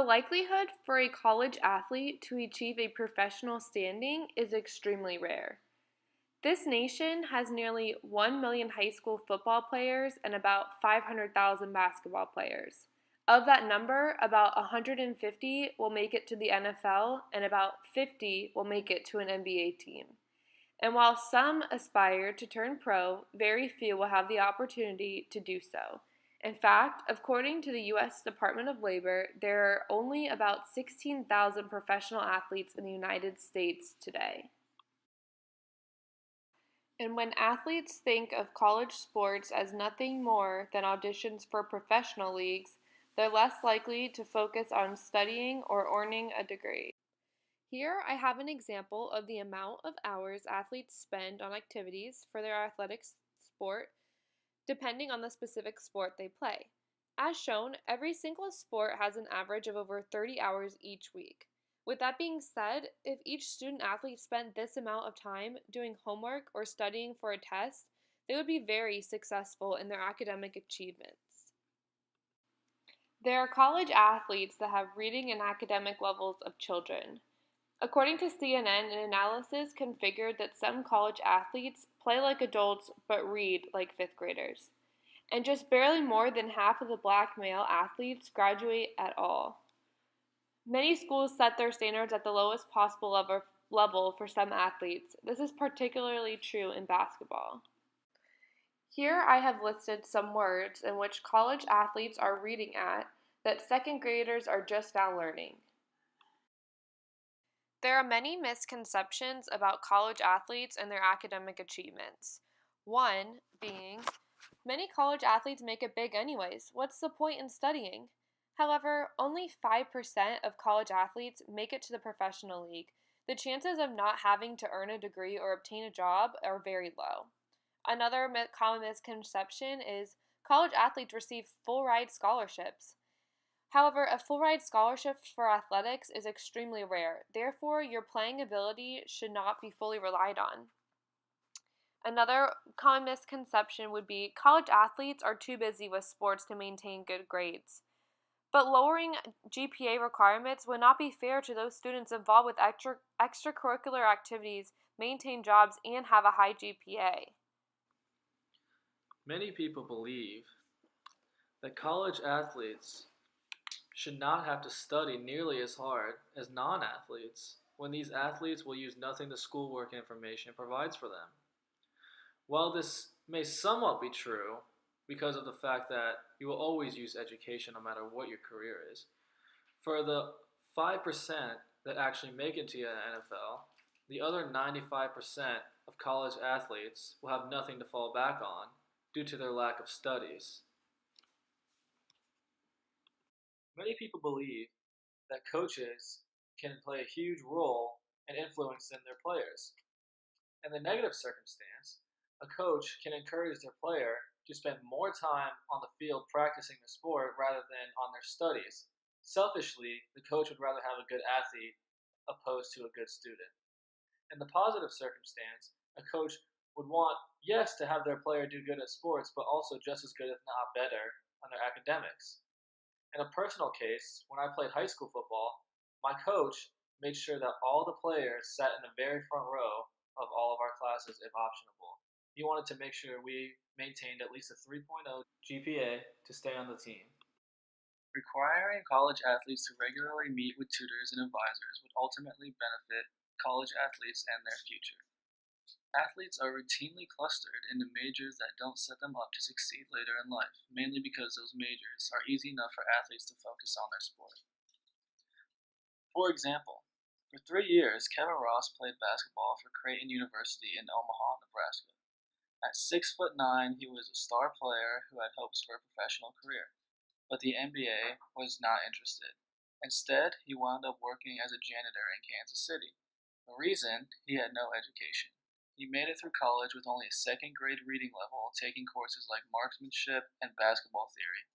likelihood for a college athlete to achieve a professional standing is extremely rare. This nation has nearly 1 million high school football players and about 500,000 basketball players. Of that number, about 150 will make it to the NFL and about 50 will make it to an NBA team. And while some aspire to turn pro, very few will have the opportunity to do so. In fact, according to the U.S. Department of Labor, there are only about 16,000 professional athletes in the United States today. And when athletes think of college sports as nothing more than auditions for professional leagues, they're less likely to focus on studying or earning a degree. Here I have an example of the amount of hours athletes spend on activities for their athletic sport, depending on the specific sport they play. As shown, every single sport has an average of over 30 hours each week. With that being said, if each student athlete spent this amount of time doing homework or studying for a test, they would be very successful in their academic achievements. There are college athletes that have reading and academic levels of children. According to CNN, an analysis configured that some college athletes play like adults but read like fifth graders. And just barely more than half of the black male athletes graduate at all. Many schools set their standards at the lowest possible level for some athletes. This is particularly true in basketball. Here I have listed some words in which college athletes are reading at that second graders are just now learning. There are many misconceptions about college athletes and their academic achievements. One being, many college athletes make it big anyways. What's the point in studying? However, only 5% of college athletes make it to the professional league. The chances of not having to earn a degree or obtain a job are very low. Another common misconception is college athletes receive full ride scholarships. However, a full ride scholarship for athletics is extremely rare. Therefore, your playing ability should not be fully relied on. Another common misconception would be college athletes are too busy with sports to maintain good grades. But lowering GPA requirements would not be fair to those students involved with extracurricular activities, maintain jobs, and have a high GPA. Many people believe that college athletes should not have to study nearly as hard as non-athletes when these athletes will use nothing the schoolwork information provides for them. While this may somewhat be true because of the fact that you will always use education no matter what your career is, for the 5% that actually make it to the NFL, the other 95% of college athletes will have nothing to fall back on due to their lack of studies. Many people believe that coaches can play a huge role in influencing their players. In the negative circumstance, a coach can encourage their player to spend more time on the field practicing the sport rather than on their studies. Selfishly, the coach would rather have a good athlete opposed to a good student. In the positive circumstance, a coach would want, yes, to have their player do good at sports, but also just as good, if not better, on their academics. In a personal case, when I played high school football, my coach made sure that all the players sat in the very front row of all of our classes if optionable. He wanted to make sure we maintained at least a 3.0 GPA to stay on the team. Requiring college athletes to regularly meet with tutors and advisors would ultimately benefit college athletes and their future. Athletes are routinely clustered into majors that don't set them up to succeed later in life, mainly because those majors are easy enough for athletes to focus on their sport. For example, for 3 years, Kevin Ross played basketball for Creighton University in Omaha, Nebraska. At 6'9", he was a star player who had hopes for a professional career, but the NBA was not interested. Instead, he wound up working as a janitor in Kansas City. The reason? He had no education. He made it through college with only a second grade reading level, taking courses like marksmanship and basketball theory.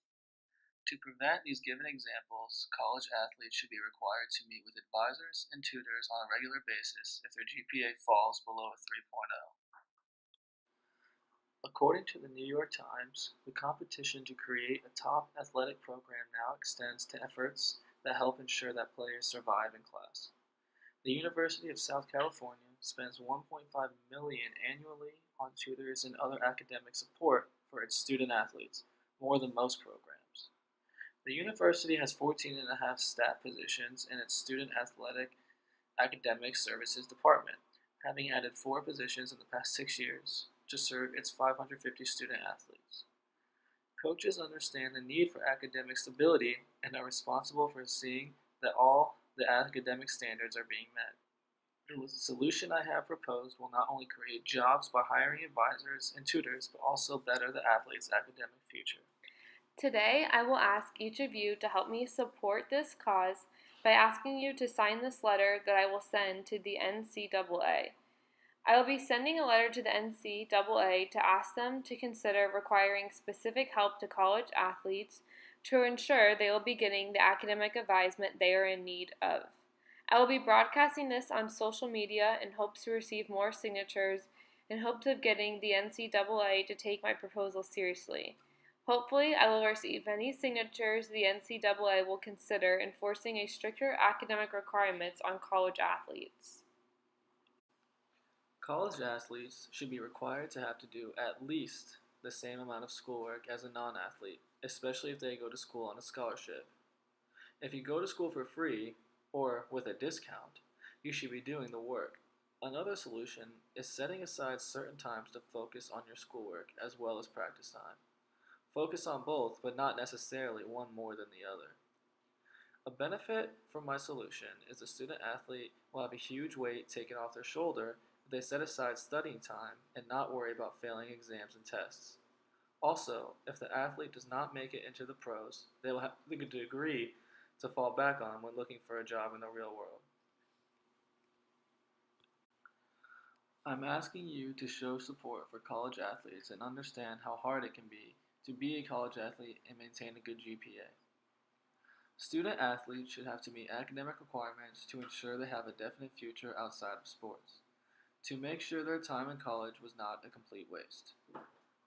To prevent these given examples, college athletes should be required to meet with advisors and tutors on a regular basis if their GPA falls below a 3.0. According to the New York Times, the competition to create a top athletic program now extends to efforts that help ensure that players survive in class. The University of South California spends $1.5 million annually on tutors and other academic support for its student athletes, more than most programs. The university has 14 and a half staff positions in its student athletic academic services department, having added 4 positions in the past 6 years to serve its 550 student athletes. Coaches understand the need for academic stability and are responsible for seeing that all the academic standards are being met. The solution I have proposed will not only create jobs by hiring advisors and tutors, but also better the athlete's academic future. Today, I will ask each of you to help me support this cause by asking you to sign this letter that I will send to the NCAA. I will be sending a letter to the NCAA to ask them to consider requiring specific help to college athletes to ensure they will be getting the academic advisement they are in need of. I will be broadcasting this on social media in hopes to receive more signatures in hopes of getting the NCAA to take my proposal seriously. Hopefully, I will receive any signatures the NCAA will consider enforcing a stricter academic requirements on college athletes. College athletes should be required to have to do at least the same amount of schoolwork as a non athlete, especially if they go to school on a scholarship. If you go to school for free, or with a discount, you should be doing the work. Another solution is setting aside certain times to focus on your schoolwork as well as practice time. Focus on both, but not necessarily one more than the other. A benefit from my solution is the student athlete will have a huge weight taken off their shoulder if they set aside studying time and not worry about failing exams and tests. Also, if the athlete does not make it into the pros, they will have the degree to fall back on when looking for a job in the real world. I'm asking you to show support for college athletes and understand how hard it can be to be a college athlete and maintain a good GPA. Student athletes should have to meet academic requirements to ensure they have a definite future outside of sports, to make sure their time in college was not a complete waste.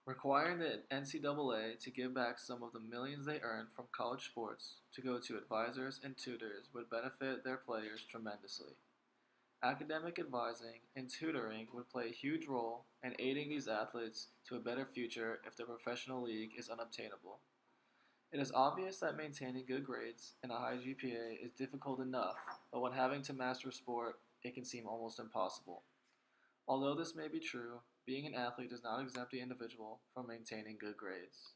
Requiring the NCAA to give back some of the millions they earn from college sports to go to advisors and tutors would benefit their players tremendously. Academic advising and tutoring would play a huge role in aiding these athletes to a better future if the professional league is unobtainable. It is obvious that maintaining good grades and a high GPA is difficult enough, but when having to master a sport, it can seem almost impossible. Although this may be true, being an athlete does not exempt the individual from maintaining good grades.